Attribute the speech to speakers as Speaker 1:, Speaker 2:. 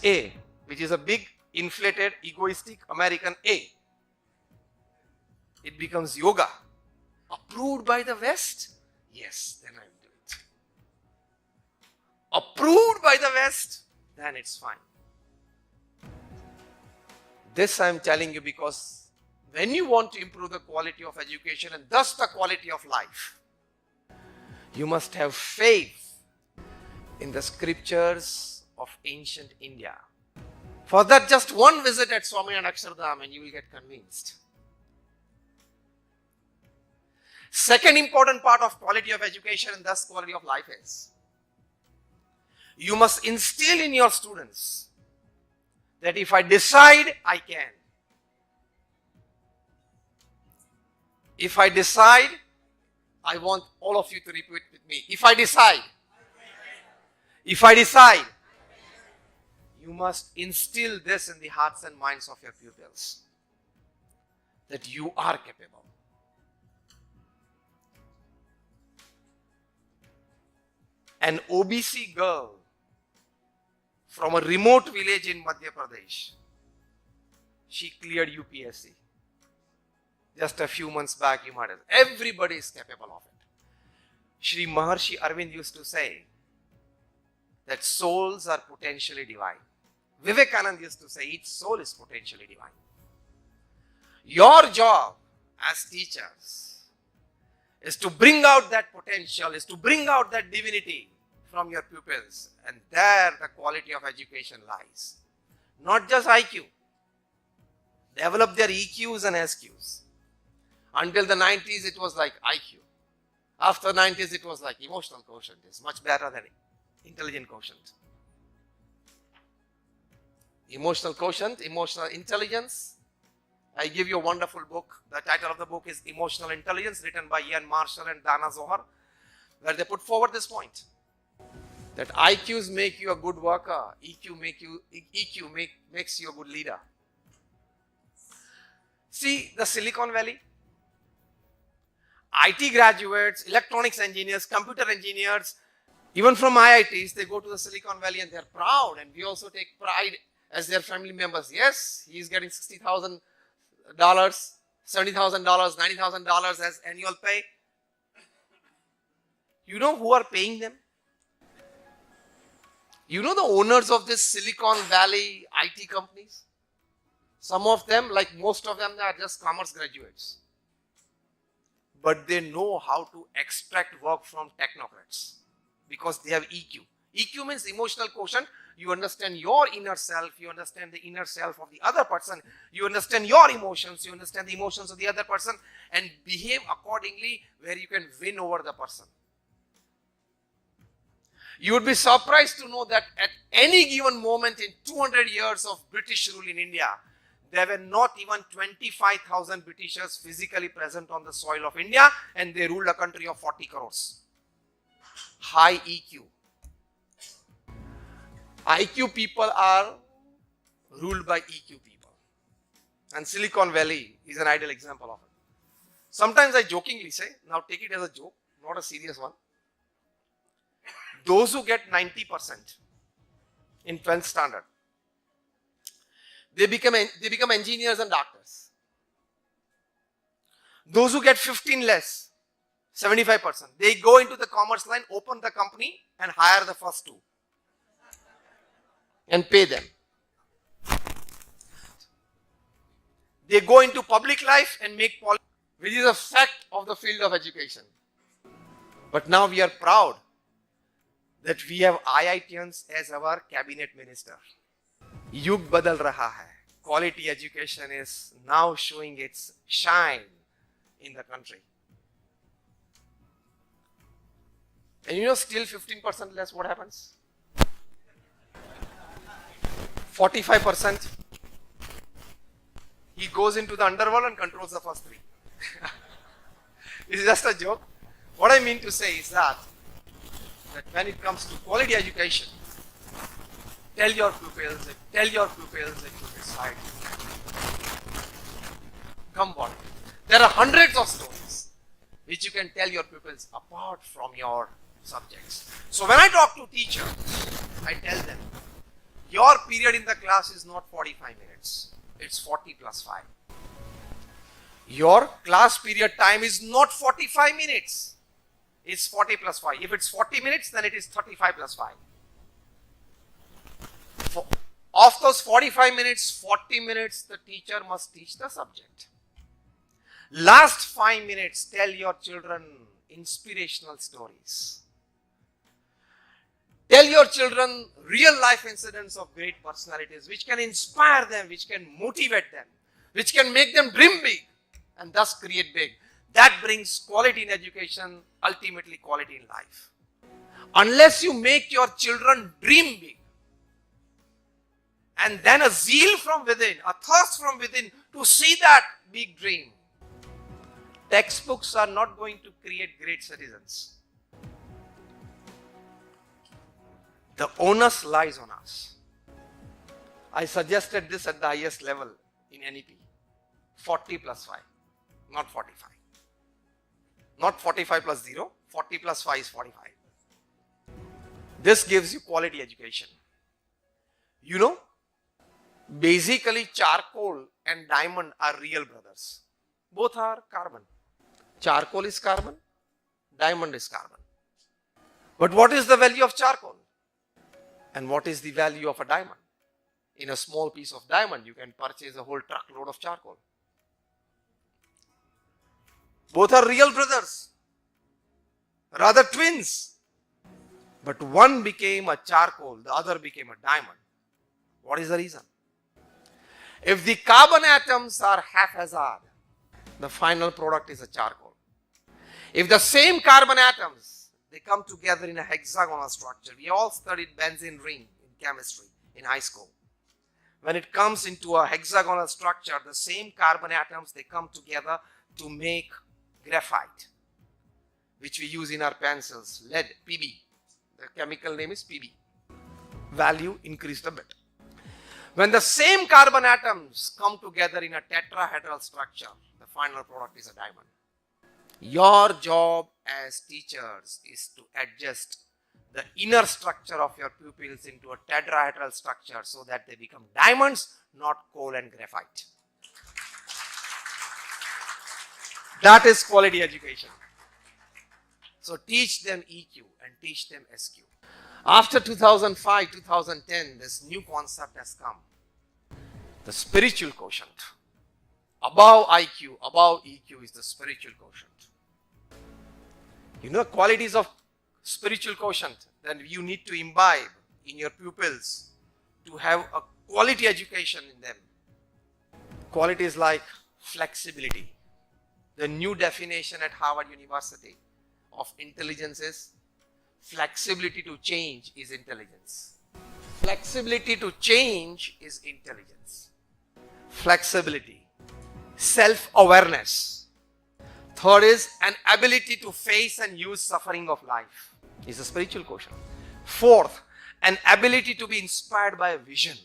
Speaker 1: A, which is a big, inflated, egoistic American A, it becomes yoga. Approved by the West? Yes, then I'll do it. Approved by the West? Then it's fine. This I'm telling you because when you want to improve the quality of education and thus the quality of life, you must have faith in the scriptures of ancient India. For that, just one visit at Swaminarayan Akshardham and you will get convinced. Second important part of quality of education and thus quality of life is, you must instill in your students that if I decide, I can. If I decide, I want all of you to repeat with me. If I decide, you must instill this in the hearts and minds of your pupils, that you are capable. An OBC girl from a remote village in Madhya Pradesh, she cleared UPSC. Just a few months back, you might have. Everybody is capable of it. Shri Maharshi Arvind used to say that souls are potentially divine. Vivekananda used to say each soul is potentially divine. Your job as teachers is to bring out that potential, is to bring out that divinity from your pupils, and there the quality of education lies. Not just IQ. Develop their EQs and SQs. Until the 90s, it was like IQ. After 90s, it was like emotional quotient is much better than intelligent quotient. Emotional quotient, emotional intelligence. I give you a wonderful book. The title of the book is Emotional Intelligence, written by Ian Marshall and Dana Zohar, where they put forward this point, that IQs make you a good worker, EQ makes you a good leader. See, the Silicon Valley, IT graduates, electronics engineers, computer engineers, even from IITs, they go to the Silicon Valley and they're proud, and we also take pride as their family members. Yes, he's getting $60,000, $70,000, $90,000 as annual pay. You know who are paying them? You know the owners of this Silicon Valley IT companies? Some of them, like most of them, they are just commerce graduates. But they know how to extract work from technocrats because they have EQ. EQ means emotional quotient. You understand your inner self, you understand the inner self of the other person, you understand your emotions, you understand the emotions of the other person, and behave accordingly where you can win over the person. You would be surprised to know that at any given moment in 200 years of British rule in India, there were not even 25,000 Britishers physically present on the soil of India, and they ruled a country of 40 crores. High EQ. IQ people are ruled by EQ people. And Silicon Valley is an ideal example of it. Sometimes I jokingly say, now take it as a joke, not a serious one. Those who get 90% in 12th standard, they become engineers and doctors. Those who get 15 less, 75%, they go into the commerce line, open the company and hire the first two and pay them. They go into public life and make policy, which is a fact of the field of education. But now we are proud that we have IITians as our cabinet minister. Yug badal raha hai. Quality education is now showing its shine in the country. And you know, still 15% less, what happens? 45%. He goes into the underworld and controls the first three. It's just a joke. What I mean to say is that when it comes to quality education, tell your pupils that you decide. Come what. There are hundreds of stories which you can tell your pupils apart from your subjects. So when I talk to teachers, I tell them, your period in the class is not 45 minutes. It's 40 plus 5. Your class period time is not 45 minutes. It's 40 plus 5. If it's 40 minutes, then it is 35 plus 5. Of those 45 minutes, 40 minutes the teacher must teach the subject. Last 5 minutes, tell your children inspirational stories. Tell your children real life incidents of great personalities which can inspire them, which can motivate them, which can make them dream big and thus create big. That brings quality in education, ultimately quality in life. Unless you make your children dream big, and then a zeal from within, a thirst from within to see that big dream, textbooks are not going to create great citizens. The onus lies on us. I suggested this at the highest level in NEP. 40 plus 5, not 45. Not 45 plus 0, 40 plus 5 is 45. This gives you quality education. You know, basically charcoal and diamond are real brothers. Both are carbon. Charcoal is carbon, diamond is carbon. But what is the value of charcoal? And what is the value of a diamond? In a small piece of diamond, you can purchase a whole truckload of charcoal. Both are real brothers, rather twins. But one became a charcoal, the other became a diamond. What is the reason? If the carbon atoms are haphazard, the final product is a charcoal. If the same carbon atoms, they come together in a hexagonal structure. We all studied benzene ring in chemistry in high school. When it comes into a hexagonal structure, the same carbon atoms, they come together to make graphite, which we use in our pencils, lead, Pb. The chemical name is Pb. Value increased a bit. When the same carbon atoms come together in a tetrahedral structure, the final product is a diamond. Your job as teachers is to adjust the inner structure of your pupils into a tetrahedral structure so that they become diamonds, not coal and graphite. That is quality education. So teach them EQ and teach them SQ. After 2005, 2010, this new concept has come. The spiritual quotient. Above IQ, above EQ is the spiritual quotient. You know qualities of spiritual quotient that you need to imbibe in your pupils to have a quality education in them. Qualities like flexibility. The new definition at Harvard University of intelligence is flexibility to change is intelligence. Flexibility to change is intelligence. Flexibility. Self-awareness. Third is an ability to face and use suffering of life. Is a spiritual quotient. Fourth, an ability to be inspired by a vision.